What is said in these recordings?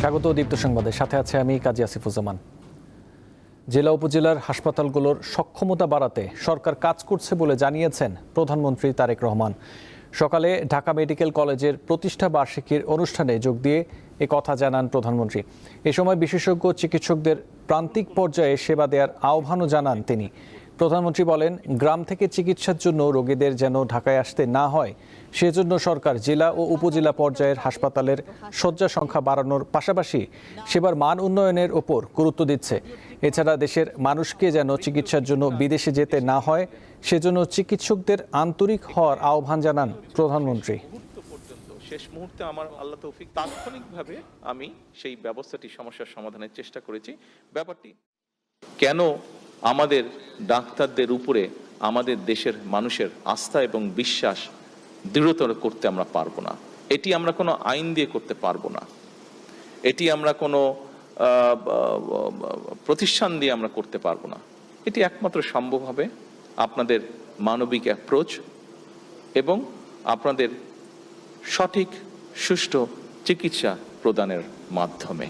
স্বাগত দীপ্ত সংবাদের সাথে আছে আমি কাজী আসিফুজ্জামান। জেলা উপজেলার হাসপাতালগুলোর সক্ষমতা বাড়াতে সরকার কাজ করছে বলে জানিয়েছেন প্রধানমন্ত্রী তারেক রহমান। সকালে ঢাকা মেডিকেল কলেজের প্রতিষ্ঠা বার্ষিকীর অনুষ্ঠানে যোগ দিয়ে এ কথা জানান প্রধানমন্ত্রী। এ সময় বিশেষজ্ঞ চিকিৎসকদের প্রান্তিক পর্যায়ে সেবা দেওয়ার আহ্বানও জানান তিনি। প্রধানমন্ত্রী বলেন, গ্রাম থেকে চিকিৎসার জন্য রোগীদের যেন ঢাকায় আসতে না হয় সেজন্য সরকার জেলা ও উপজেলা পর্যায়ের হাসপাতালের শয্যা সংখ্যা বাড়ানোর পাশাপাশি সেবার মান উন্নয়নের ওপর গুরুত্ব দিচ্ছে। এছাড়া দেশের মানুষকে যেন চিকিৎসার জন্য বিদেশে যেতে না হয় সেজন্য চিকিৎসকদের আন্তরিক হওয়ার আহ্বান জানান প্রধানমন্ত্রী। শেষ মুহূর্তে আমার আল্লাহ তৌফিক তাৎক্ষণিকভাবে আমি সেই ব্যবস্থাটি সমস্যার সমাধানের চেষ্টা করেছি। ব্যাপারটি কেন আমাদের ডাক্তারদের উপরে আমাদের দেশের মানুষের আস্থা এবং বিশ্বাস দৃঢ়তর করতে আমরা পারবো না? এটি আমরা কোনো আইন দিয়ে করতে পারবো না, এটি আমরা কোনো প্রতিষ্ঠান দিয়ে আমরা করতে পারবো না। এটি একমাত্র সম্ভব হবে আপনাদের মানবিক অ্যাপ্রোচ এবং আপনাদের সঠিক সুষ্ঠু চিকিৎসা প্রদানের মাধ্যমে।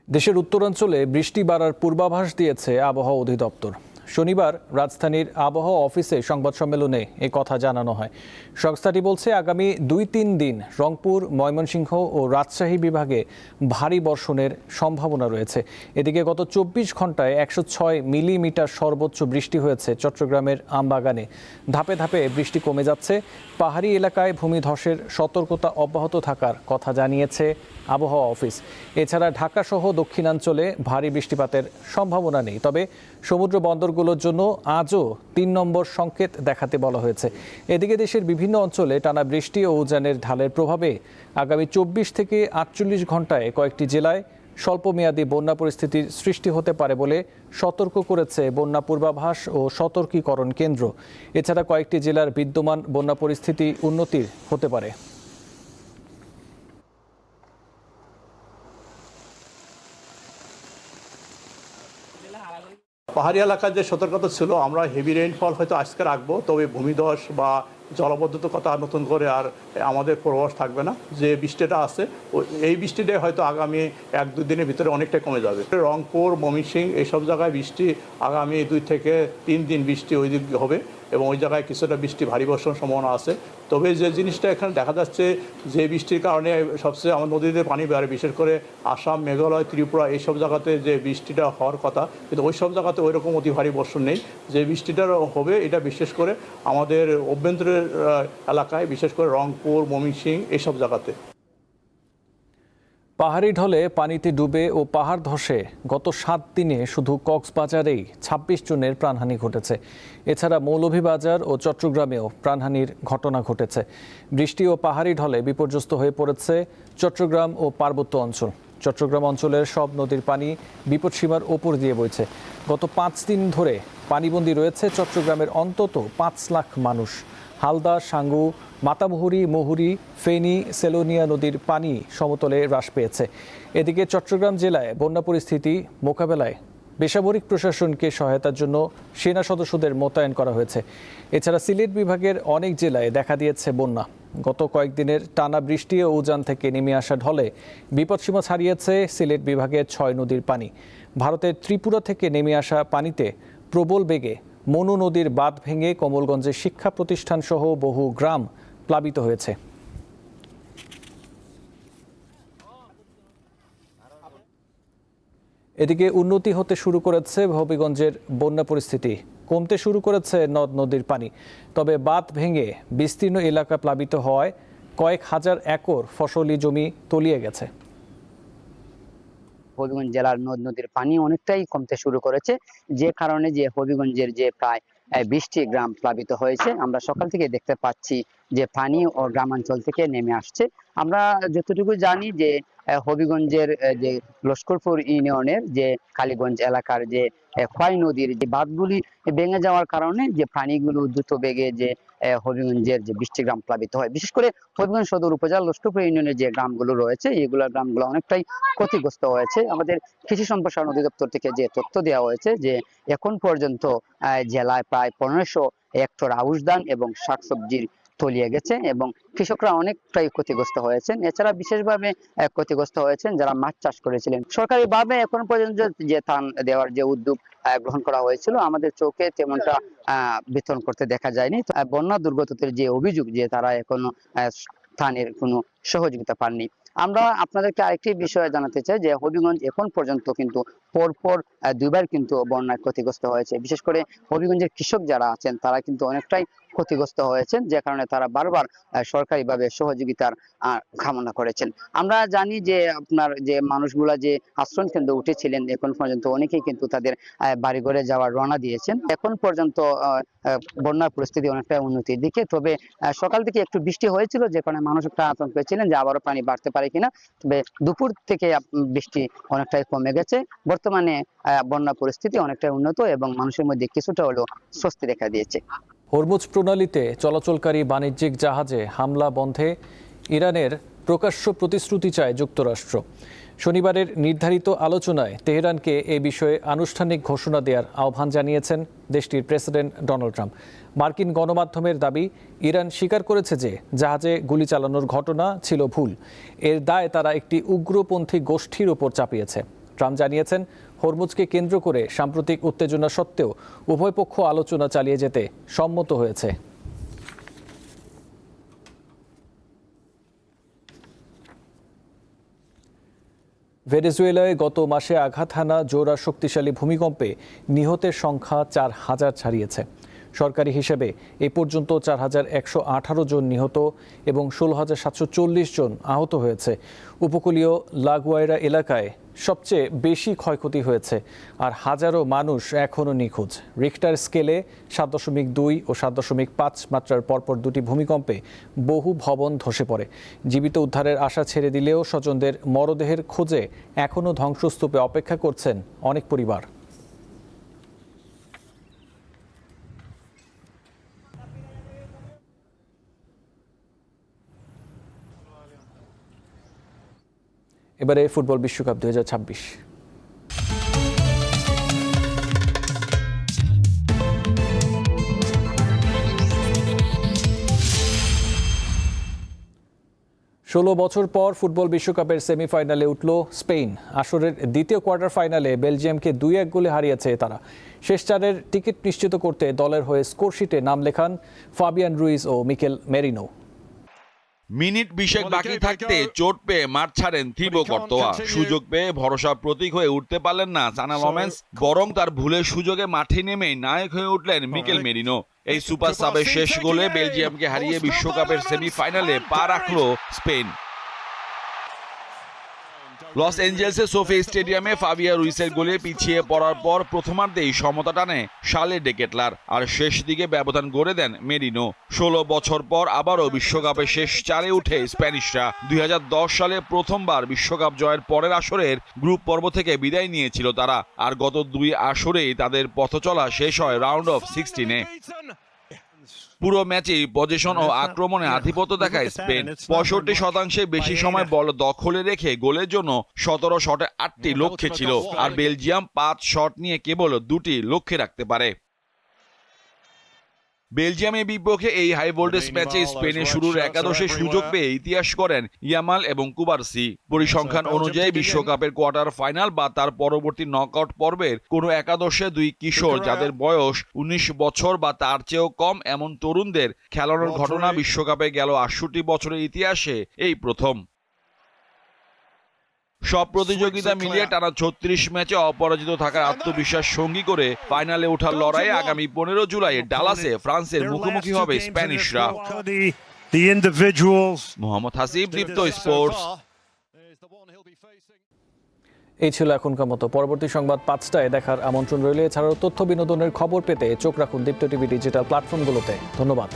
দেশের উত্তরাঞ্চলে বৃষ্টি বাড়ার পূর্বাভাস দিয়েছে আবহাওয়া অধিদপ্তর। শনিবার রাজধানীর আবহাওয়া অফিসে সংবাদ সম্মেলনে এ কথা জানানো হয়। সংস্থাটি বলছে, আগামী 2-3 দিন রংপুর, ময়মনসিংহ ও রাজশাহী বিভাগে ভারী বর্ষণের সম্ভাবনা রয়েছে। এদিকে গত 24 ঘন্টায় 106 মিলিমিটার সর্বোচ্চ বৃষ্টি হয়েছে চট্টগ্রামের আমবাগানে। ধাপে ধাপে বৃষ্টি কমে যাচ্ছে। পাহাড়ি এলাকায় ভূমিধসের সতর্কতা অব্যাহত থাকার কথা জানিয়েছে আবহাওয়া অফিস। এছাড়া ঢাকাসহ দক্ষিণাঞ্চলে ভারী বৃষ্টিপাতের সম্ভাবনা নেই, তবে সমুদ্র বন্দরগুলোর জন্য আজও 3 নম্বর সংকেত দেখাতে বলা হয়েছে। এদিকে দেশের বিভিন্ন অঞ্চলে টানা বৃষ্টি ও উজানের ঢালের প্রভাবে আগামী 24 থেকে 48 ঘন্টায় কয়েকটি জেলায় স্বল্পমেয়াদী বন্যা পরিস্থিতির সৃষ্টি হতে পারে বলে সতর্ক করেছে বন্যা পূর্বাভাস ও সতর্কীকরণ কেন্দ্র। এছাড়া কয়েকটি জেলার বিদ্যমান বন্যা পরিস্থিতি উন্নতির হতে পারে। পাহাড়ি এলাকার যে সতর্কতা ছিল, আমরা হেভি রেইনফল হয়তো আজকে রাখবো, তবে ভূমিধস বা জলবদ্ধতার কথা নতুন করে আর আমাদের পূর্বাভাস থাকবে না। যে বৃষ্টিটা আছে এই বৃষ্টিটাই হয়তো আগামী 1-2 দিনের ভিতরে অনেকটাই কমে যাবে। রংপুর, ময়মনসিংহ এইসব জায়গায় বৃষ্টি আগামী 2 থেকে 3 দিন বৃষ্টি ওই দিক হবে এবং ওই জায়গায় কিছুটা বৃষ্টি ভারী বর্ষণ সম্ভাবনা আছে। তবে যে জিনিসটা এখানে দেখা যাচ্ছে, যে বৃষ্টির কারণে সবচেয়ে আমার নদীতে পানি বাড়ে, বিশেষ করে আসাম, মেঘালয়, ত্রিপুরা এইসব জায়গাতে যে বৃষ্টিটা হওয়ার কথা, কিন্তু ওই সব জায়গাতে ওই রকম অতি ভারী বর্ষণ নেই। যে বৃষ্টিটা হবে এটা বিশেষ করে আমাদের অভ্যন্তরের এলাকায়, বিশেষ করে রংপুর, ময়মনসিংহ এইসব জায়গাতে। পাহাড়ি ঢলে পানিতে ডুবে ও পাহাড় ধসে গত 7 দিনে শুধু কক্সবাজারেই 26 জনের প্রাণহানি ঘটেছে। এছাড়া মৌলভীবাজার ও চট্টগ্রামেও প্রাণহানির ঘটনা ঘটেছে। বৃষ্টি ও পাহাড়ি ঢলে বিপর্যস্ত হয়ে পড়েছে চট্টগ্রাম ও পার্বত্য অঞ্চল। চট্টগ্রাম অঞ্চলের সব নদীর পানি বিপদসীমার ওপর দিয়ে বইছে। গত 5 দিন ধরে পানিবন্দী রয়েছে চট্টগ্রামের অন্তত 5 লাখ মানুষ। হালদা, সাঙ্গু, মাতামুহুরী, মুহুরী, ফেনী, সেলোনিয়া নদীর পানি সমতলে হ্রাস পেয়েছে। এদিকে চট্টগ্রাম জেলায় বন্যা পরিস্থিতি মোকাবেলায় বেসামরিক প্রশাসনকে সহায়তার জন্য সেনা সদস্যদের মোতায়েন করা হয়েছে। এছাড়া সিলেট বিভাগের অনেক জেলায় দেখা দিয়েছে বন্যা। গত কয়েকদিনের টানা বৃষ্টি ও উজান থেকে নেমে আসা ঢলে বিপদসীমা ছাড়িয়েছে সিলেট বিভাগের 6 নদীর পানি। ভারতের ত্রিপুরা থেকে নেমে আসা পানিতে প্রবল বেগে মনু নদীর বাঁধ ভেঙে কমলগঞ্জের শিক্ষা প্রতিষ্ঠান সহ বহু গ্রাম প্লাবিত হয়েছে। এদিকে উন্নতি হতে শুরু করেছে হবিগঞ্জের বন্যা পরিস্থিতি। কমতে শুরু করেছে নদ নদীর পানি, তবে বাঁধ ভেঙে বিস্তীর্ণ এলাকা প্লাবিত হওয়ায় কয়েক হাজার একর ফসলি জমি তলিয়ে গেছে। হবিগঞ্জ জেলার নদ নদীর পানি অনেকটাই কমতে শুরু করেছে, যে কারণে যে হবিগঞ্জের যে প্রায় 20টি গ্রাম প্লাবিত হয়েছে। আমরা সকাল থেকে দেখতে পাচ্ছি যে পানি ও গ্রামাঞ্চল থেকে নেমে আসছে। আমরা যতটুকু জানি যে হবিগঞ্জের যে লস্করপুর ইউনিয়নের যে কালীগঞ্জ এলাকার যে খোয়াই নদীর যে বাঁধগুলি ভেঙে যাওয়ার কারণে যে পানিগুলো দ্রুত বেগে যে হবিগঞ্জের যে 20টি গ্রাম প্লাবিত হয়। বিশেষ করে হবিগঞ্জ সদর উপজেলা লস্করপুর ইউনিয়নের যে গ্রামগুলো রয়েছে, এগুলো গ্রামগুলো অনেকটাই ক্ষতিগ্রস্ত হয়েছে। আমাদের কৃষি সম্প্রসারণ অধিদপ্তর থেকে যে তথ্য দেওয়া হয়েছে যে এখন পর্যন্ত জেলায় প্রায় 1500 হেক্টর আউশ ধান এবং শাকসবজির তলিয়ে গেছে এবং কৃষকরা অনেকটাই ক্ষতিগ্রস্ত হয়েছেন। এছাড়া বিশেষভাবে ক্ষতিগ্রস্ত হয়েছেন যারা মাছ চাষ করেছিলেন। সরকারিভাবে এখন পর্যন্ত যে ধান দেওয়ার যে উদ্যোগ গ্রহণ করা হয়েছিল আমাদের চোখে তেমনটা বিতরণ করতে দেখা যায়নি। বন্যা দুর্গতদের যে অভিযোগ যে তারা এখনো ধানের কোনো সহযোগিতা পাননি। আমরা আপনাদেরকে আরেকটি বিষয় জানাতে চাই যে হবিগঞ্জ এখন পর্যন্ত কিন্তু পরপর দুইবার কিন্তু বন্যায় ক্ষতিগ্রস্ত হয়েছে। বিশেষ করে হবিগঞ্জের কৃষক যারা আছেন তারা কিন্তু অনেকটাই ক্ষতিগ্রস্ত হয়েছেন, যে কারণে তারা বারবার সরকারিভাবে সহযোগিতার কামনা করেছেন। আমরা জানি যে আপনার যে মানুষগুলা যে আশ্রয় কেন্দ্রে উঠেছিলেন এখন পর্যন্ত অনেকেই কিন্তু তাদের বাড়িঘরে যাওয়ার রওনা দিয়েছেন। এখন পর্যন্ত বন্যার পরিস্থিতি অনেকটা উন্নতির দিকে। তবে সকাল থেকে একটু বৃষ্টি হয়েছিল, যে কারণে মানুষ একটা আতঙ্ক ছিলেন যে আবারও পানি বাড়তে পারে কিনা। তবে দুপুর থেকে বৃষ্টি অনেকটাই কমে গেছে। বর্তমানে বন্যা পরিস্থিতি অনেকটাই উন্নত এবং মানুষের মধ্যে কিছুটা হলেও স্বস্তি দেখা দিয়েছে। হরমুজ প্রণালীতে চলাচলকারী বাণিজ্যিক জাহাজে হামলা বন্ধে ইরানের প্রকাশ্য প্রতিশ্রুতি চায় যুক্তরাষ্ট্র। শনিবারের নির্ধারিত আলোচনায় তেহরানকে এ বিষয়ে আনুষ্ঠানিক ঘোষণা দেওয়ার আহ্বান জানিয়েছেন দেশটির প্রেসিডেন্ট ডোনাল্ড ট্রাম্প। মার্কিন গণমাধ্যমের দাবি, ইরান স্বীকার করেছে যে জাহাজে গুলি চালানোর ঘটনা ছিল ভুল। এর দায় তারা একটি উগ্রপন্থী গোষ্ঠীর ওপর চাপিয়েছে। ট্রাম্প জানিয়েছেন, হরমুজকে কেন্দ্র করে সাম্প্রতিক উত্তেজনা সত্ত্বেও উভয় পক্ষ আলোচনা চালিয়ে যেতে সম্মত হয়েছে। ভেনেজুয়েলায় গত মাসে আঘাত হানা জোড়া শক্তিশালী ভূমিকম্পে নিহতের সংখ্যা 4,000 ছাড়িয়েছে। সরকারি হিসেবে এ পর্যন্ত 4,118 জন নিহত এবং 16,740 জন আহত হয়েছে। উপকূলীয় লাগুয়াইরা এলাকায় সবচেয়ে বেশি ক্ষয়ক্ষতি হয়েছে, আর হাজারো মানুষ এখনও নিখোঁজ। রিক্টার স্কেলে 7.2 ও 7.5 মাত্রার পরপর দুটি ভূমিকম্পে বহু ভবন ধসে পড়ে। জীবিত উদ্ধারের আশা ছেড়ে দিলেও স্বজনদের মরদেহের খোঁজে এখনও ধ্বংসস্তূপে অপেক্ষা করছেন অনেক পরিবার। এবারে ফুটবল বিশ্বকাপ 2026। 16 বছর পর ফুটবল বিশ্বকাপের সেমিফাইনালে উঠল স্পেন। আসরের দ্বিতীয় কোয়ার্টার ফাইনালে বেলজিয়ামকে 2-1 গোলে হারিয়েছে তারা। শেষ চারের টিকিট নিশ্চিত করতে দলের হয়ে স্কোরশিটে নাম লেখান ফাবিয়ান রুইজ ও মিকেল মেরিনো। মিনিট 20 বাকি থাকতে চোট পেয়ে মাঠ ছাড়েন থিবো কর্তোয়া। সুযোগ পেয়ে ভরসা প্রতীক হয়ে উঠতে পারলেন না সানা লমেন্স, বরং তার ভুলের সুযোগে মাঠে নেমেই নায়ক হয়ে উঠলেন মিকেল মেরিনো। এই সুপার সাবের শেষ গোলে বেলজিয়ামকে হারিয়ে বিশ্বকাপের সেমিফাইনালে পা রাখল স্পেন। লস এঞ্জেলসের সোফি স্টেডিয়ামে ফাবিয়া রুইসের গোলে পিছিয়ে পড়ার পর প্রথমার্ধেই সমতা টানে শার্লে ডে কেটলার, আর শেষ দিকে ব্যবধান গড়ে দেন মেরিনো। 16 বছর পর আবারও বিশ্বকাপে শেষ চারে উঠে স্প্যানিশরা। 2010 সালে প্রথমবার বিশ্বকাপ জয়ের পরের আসরের গ্রুপ পর্ব থেকে বিদায় নিয়েছিল তারা, আর গত 2 আসরেই তাদের পথচলা শেষ হয় রাউন্ড অফ 16-এ। পুরো ম্যাচেই পজিশন ও আক্রমণে আধিপত্য দেখায় স্পেন। 65% বেশি সময় বল দখলে রেখে গোলের জন্য 17 শটে 8টি লক্ষ্যে ছিল, আর বেলজিয়াম 5 শট নিয়ে কেবল 2টি লক্ষ্যে রাখতে পারে। বেলজিয়ামের বিপক্ষে এই হাই ভোল্টেজ ম্যাচে স্পেনের শুরুর একাদশে সুযোগ পেয়ে ইতিহাস করেন ইয়ামাল এবং কুবারসি। পরিসংখ্যান অনুযায়ী বিশ্বকাপের কোয়ার্টার ফাইনাল বা তার পরবর্তী নকআউট পর্বের কোনো একাদশে 2 কিশোর যাদের বয়স 19 বছর বা তার চেয়েও কম এমন তরুণদের খেলানোর ঘটনা বিশ্বকাপে গেল 68 বছরের ইতিহাসে এই প্রথম। সব প্রতিযোগিতা মিলিয়ে টানা 36 ম্যাচে অপরাজিত থাকার আত্মবিশ্বাস সঙ্গী করে ফাইনালে ওঠার লড়াইয়ে আগামী 15 জুলাই ডালাসে ফ্রান্সের মুখোমুখি হবে স্প্যানিশরা। মোহাম্মদ হাসিব, দীপ্ত স্পোর্টস। এই ছিল এখনকার মতো। পরবর্তী সংবাদ 5টায় দেখার আমন্ত্রণ রইল। এছাড়াও তথ্য বিনোদনের খবর পেতে চোখ রাখুন দীপ্ত টিভি ডিজিটাল প্ল্যাটফর্মগুলোতে। ধন্যবাদ।